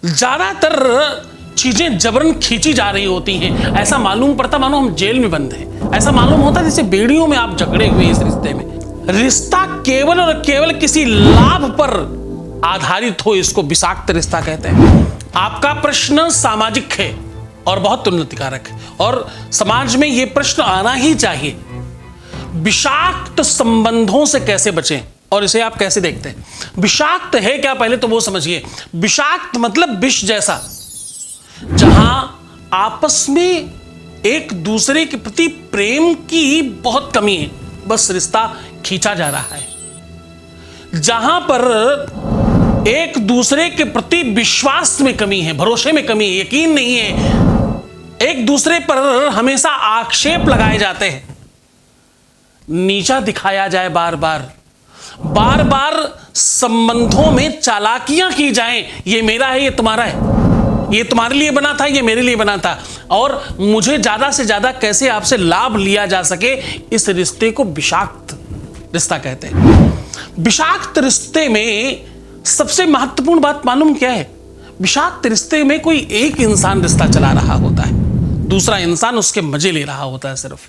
ज्यादातर चीजें जबरन खींची जा रही होती हैं। ऐसा मालूम पड़ता मानो हम जेल में बंद हैं। ऐसा मालूम होता जैसे बेड़ियों में आप जकड़े हुए इस रिश्ते में। रिश्ता केवल और केवल किसी लाभ पर आधारित हो, इसको विषाक्त रिश्ता कहते हैं। आपका प्रश्न सामाजिक है और बहुत उन्नतिकारक है, और समाज में यह प्रश्न आना ही चाहिए, विषाक्त संबंधों से कैसे बचें और इसे आप कैसे देखते हैं। विषाक्त है क्या, पहले तो वो समझिए। विषाक्त मतलब विष जैसा, जहां आपस में एक दूसरे के प्रति प्रेम की बहुत कमी है, बस रिश्ता खींचा जा रहा है। जहां पर एक दूसरे के प्रति विश्वास में कमी है, भरोसे में कमी है, यकीन नहीं है, एक दूसरे पर हमेशा आक्षेप लगाए जाते हैं, नीचा दिखाया जाए बार बार संबंधों में चालाकियां की जाएं, ये मेरा है, ये तुम्हारा है, ये तुम्हारे लिए बना था, ये मेरे लिए बना था, और मुझे ज्यादा से ज्यादा कैसे आपसे लाभ लिया जा सके, इस रिश्ते को विषाक्त रिश्ता कहते हैं। विषाक्त रिश्ते में सबसे महत्वपूर्ण बात मालूम क्या है? विषाक्त रिश्ते में कोई एक इंसान रिश्ता चला रहा होता है, दूसरा इंसान उसके मजे ले रहा होता है सिर्फ।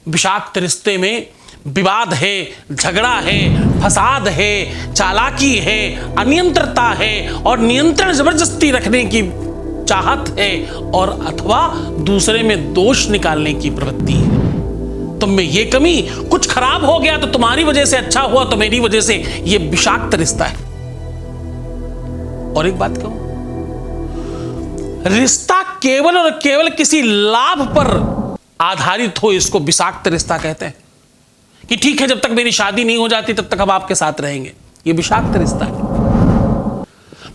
विषाक्त रिश्ते में विवाद है, झगड़ा है, फसाद है, चालाकी है, अनियंत्रता है, और नियंत्रण जबरदस्ती रखने की चाहत है, और अथवा दूसरे में दोष निकालने की प्रवृत्ति है। तुम में ये कमी, कुछ खराब हो गया तो तुम्हारी वजह से, अच्छा हुआ तो मेरी वजह से, ये विषाक्त रिश्ता है। और एक बात कहूं, रिश्ता केवल और केवल किसी लाभ पर आधारित हो, इसको विषाक्त रिश्ता कहते हैं। कि ठीक है, जब तक मेरी शादी नहीं हो जाती तब तक हम आपके साथ रहेंगे, ये विषाक्त रिश्ता है।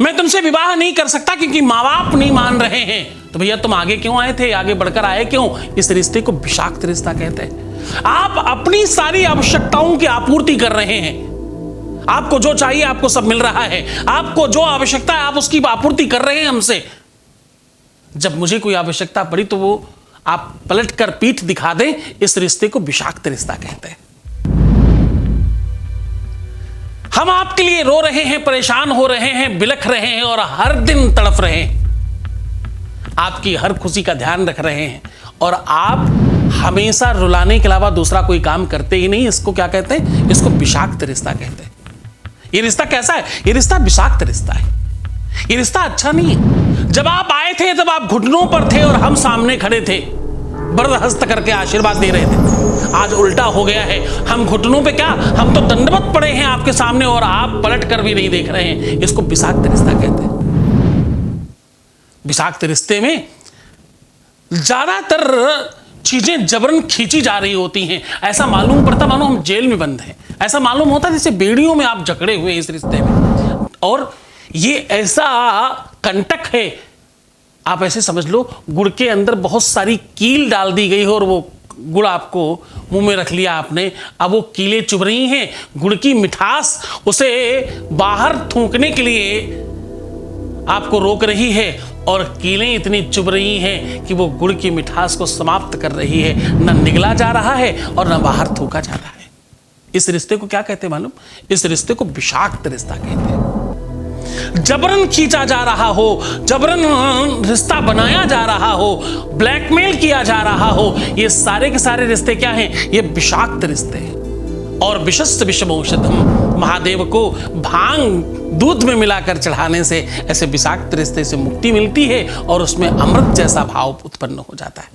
मैं तुमसे विवाह नहीं कर सकता क्योंकि माँ बाप नहीं मान रहे हैं, तो भैया तुम आगे क्यों आए थे, आगे बढ़कर आए क्यों? इस रिश्ते को विषाक्त रिश्ता कहते हैं। आप अपनी सारी आवश्यकताओं की आपूर्ति कर रहे हैं, आपको जो चाहिए आपको सब मिल रहा है, आपको जो आवश्यकता है आप उसकी आपूर्ति कर रहे हैं हमसे। जब मुझे कोई आवश्यकता पड़ी तो वो आप पलट कर पीठ दिखा दें, इस रिश्ते को विषाक्त रिश्ता कहते हैं। हम आपके लिए रो रहे हैं, परेशान हो रहे हैं, बिलख रहे हैं और हर दिन तड़फ रहे हैं, आपकी हर खुशी का ध्यान रख रहे हैं, और आप हमेशा रुलाने के अलावा दूसरा कोई काम करते ही नहीं। इसको क्या कहते हैं? इसको विषाक्त रिश्ता कहते हैं। ये रिश्ता कैसा है? ये रिश्ता विषाक्त रिश्ता है, ये रिश्ता अच्छा नहीं है। जब आप आए थे तब आप घुटनों पर थे और हम सामने खड़े थे, बरदहस्त करके आशीर्वाद दे रहे थे। आज उल्टा हो गया है, हम घुटनों पे क्या, हम तो दंडवत पड़े हैं आपके सामने और आप पलट कर भी नहीं देख रहे हैं। इसको विषाक्त रिश्ता कहते हैं। विषाक्त रिश्ते में ज्यादातर चीजें जबरन खींची जा रही होती हैं। ऐसा मालूम पड़ता मानो हम जेल में बंद हैं। ऐसा मालूम होता जैसे बेड़ियों में आप जकड़े हुए इस रिश्ते में, और ये ऐसा कंटक है, आप ऐसे समझ लो गुड़ के अंदर बहुत सारी कील डाल दी गई हो और वो गुड़ आपको मुंह में रख लिया आपने, अब वो कीलें चुभ रही हैं, गुड़ की मिठास उसे बाहर थूकने के लिए आपको रोक रही है, और कीलें इतनी चुभ रही हैं कि वो गुड़ की मिठास को समाप्त कर रही है, न निगला जा रहा है और न बाहर थूका जा रहा है। इस रिश्ते को क्या कहते हैं मालूम? इस रिश्ते को विषाक्त रिश्ता कहते हैं। जबरन खींचा जा रहा हो, जबरन रिश्ता बनाया जा रहा हो, ब्लैकमेल किया जा रहा हो, ये सारे के सारे रिश्ते क्या हैं? ये विषाक्त रिश्ते हैं। और विषस्य विषमौषधम, महादेव को भांग दूध में मिलाकर चढ़ाने से ऐसे विषाक्त रिश्ते से मुक्ति मिलती है और उसमें अमृत जैसा भाव उत्पन्न हो जाता है।